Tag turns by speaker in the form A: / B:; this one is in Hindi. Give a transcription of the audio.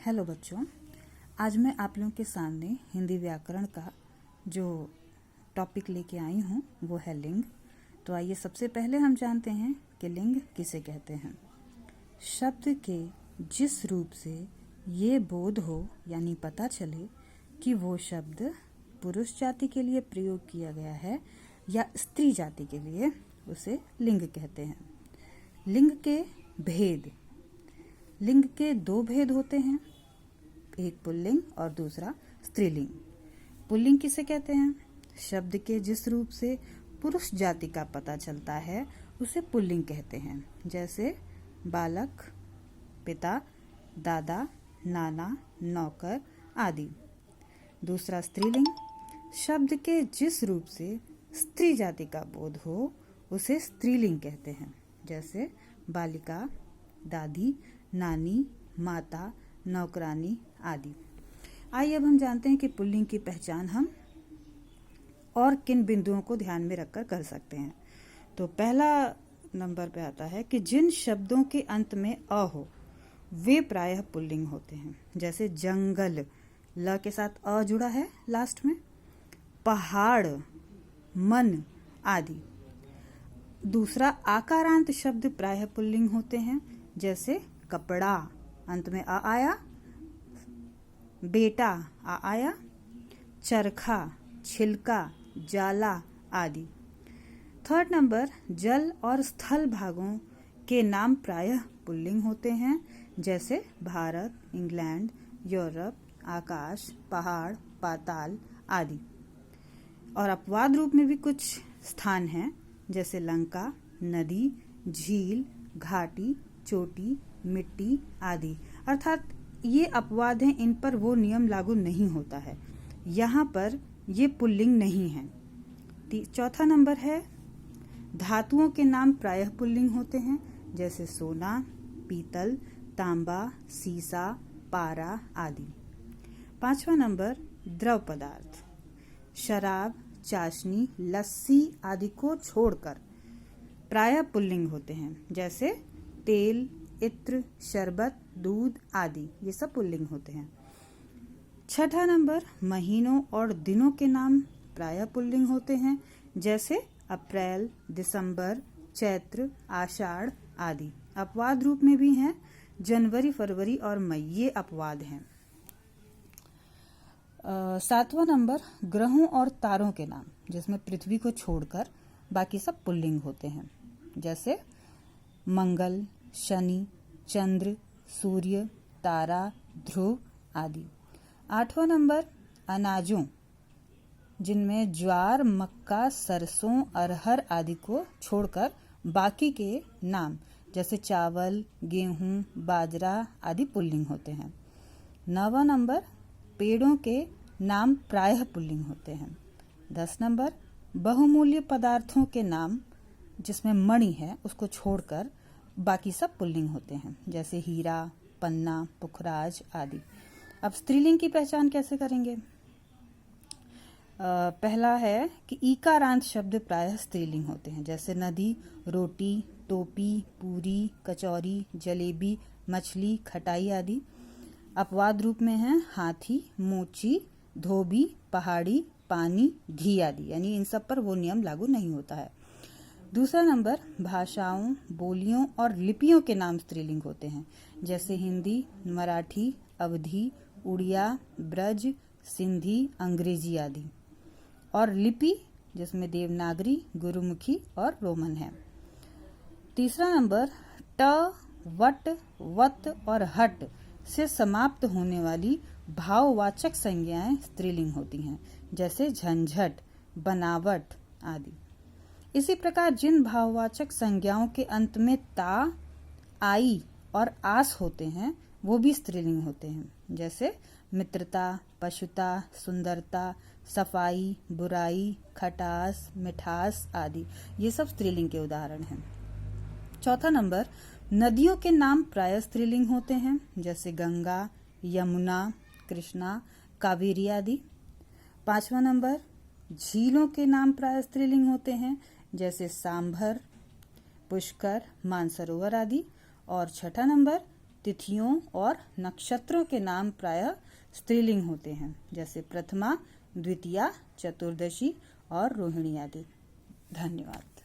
A: हेलो बच्चों, आज मैं आप लोगों के सामने हिंदी व्याकरण का जो टॉपिक लेके आई हूँ वो है लिंग। तो आइए सबसे पहले हम जानते हैं कि लिंग किसे कहते हैं। शब्द के जिस रूप से ये बोध हो यानी पता चले कि वो शब्द पुरुष जाति के लिए प्रयोग किया गया है या स्त्री जाति के लिए, उसे लिंग कहते हैं। लिंग के भेद। लिंग के दो भेद होते हैं, एक पुल्लिंग और दूसरा स्त्रीलिंग। पुल्लिंग किसे कहते हैं? शब्द के जिस रूप से पुरुष जाति का पता चलता है उसे पुल्लिंग कहते हैं, जैसे बालक, पिता, दादा, नाना, नौकर आदि। दूसरा स्त्रीलिंग। शब्द के जिस रूप से स्त्री जाति का बोध हो उसे स्त्रीलिंग कहते हैं, जैसे बालिका, दादी, नानी, माता, नौकरानी आदि। आइए अब हम जानते हैं कि पुल्लिंग की पहचान हम और किन बिंदुओं को ध्यान में रखकर कर सकते हैं। तो पहला नंबर पे आता है कि जिन शब्दों के अंत में अ हो वे प्रायः पुल्लिंग होते हैं, जैसे जंगल, ल के साथ अ जुड़ा है लास्ट में, पहाड़, मन आदि। दूसरा आकारांत शब्द प्रायः पुल्लिंग होते हैं, जैसे कपड़ा, अंत में आ आया, बेटा आ आया, चरखा, छिलका, जाला आदि। थर्ड नंबर, जल और स्थल भागों के नाम प्रायः पुल्लिंग होते हैं, जैसे भारत, इंग्लैंड, यूरोप, आकाश, पहाड़, पाताल आदि। और अपवाद रूप में भी कुछ स्थान हैं, जैसे लंका, नदी, झील, घाटी, चोटी, मिट्टी आदि। अर्थात ये अपवाद हैं, इन पर वो नियम लागू नहीं होता है, यहाँ पर ये पुल्लिंग नहीं है। चौथा नंबर है धातुओं के नाम प्रायः पुल्लिंग होते हैं, जैसे सोना, पीतल, तांबा, सीसा, पारा आदि। पांचवा नंबर द्रव पदार्थ। शराब, चाशनी, लस्सी आदि को छोड़कर प्रायः पुल्लिंग होते हैं, जैसे तेल, इत्र, शरबत, दूध आदि, ये सब पुल्लिंग होते हैं। छठा नंबर महीनों और दिनों के नाम प्रायः पुल्लिंग होते हैं, जैसे अप्रैल, दिसंबर, चैत्र, आषाढ़ आदि। अपवाद रूप में भी हैं, जनवरी, फरवरी और मई, ये अपवाद हैं। सातवां नंबर ग्रहों और तारों के नाम, जिसमें पृथ्वी को छोड़कर बाकी सब पुल्लिंग होते हैं, जैसे मंगल, शनि, चंद्र, सूर्य, तारा, ध्रुव आदि। आठवां नंबर अनाजों, जिनमें ज्वार, मक्का, सरसों, अरहर आदि को छोड़कर बाकी के नाम, जैसे चावल, गेहूं, बाजरा आदि पुल्लिंग होते हैं। नौवां नंबर पेड़ों के नाम प्रायः पुल्लिंग होते हैं। 10 नंबर बहुमूल्य पदार्थों के नाम, जिसमें मणि है उसको छोड़कर बाकी सब पुल्लिंग होते हैं, जैसे हीरा, पन्ना, पुखराज आदि। अब स्त्रीलिंग की पहचान कैसे करेंगे? पहला है कि ईकारांत शब्द प्रायः स्त्रीलिंग होते हैं, जैसे नदी, रोटी, टोपी, पूरी, कचौरी, जलेबी, मछली, खटाई आदि। अपवाद रूप में हैं हाथी, मोची, धोबी, पहाड़ी, पानी, घी आदि, यानी इन सब पर वो नियम लागू नहीं होता है। दूसरा नंबर भाषाओं, बोलियों और लिपियों के नाम स्त्रीलिंग होते हैं, जैसे हिंदी, मराठी, अवधी, उड़िया, ब्रज, सिंधी, अंग्रेजी आदि। और लिपि, जिसमें देवनागरी, गुरुमुखी और रोमन है। तीसरा नंबर ट, वट, वत और हट से समाप्त होने वाली भाववाचक संज्ञाएं स्त्रीलिंग होती हैं, जैसे झंझट, बनावट आदि। इसी प्रकार जिन भाववाचक संज्ञाओं के अंत में ता, आई और आस होते हैं वो भी स्त्रीलिंग होते हैं, जैसे मित्रता, पशुता, सुंदरता, सफाई, बुराई, खटास, मिठास आदि, ये सब स्त्रीलिंग के उदाहरण हैं। चौथा नंबर नदियों के नाम प्रायः स्त्रीलिंग होते हैं, जैसे गंगा, यमुना, कृष्णा, कावेरी आदि। पांचवा नंबर झीलों के नाम प्रायः स्त्रीलिंग होते हैं, जैसे सांभर, पुष्कर, मानसरोवर आदि। और छठा नंबर तिथियों और नक्षत्रों के नाम प्रायः स्त्रीलिंग होते हैं, जैसे प्रथमा, द्वितीया, चतुर्दशी और रोहिणी आदि। धन्यवाद।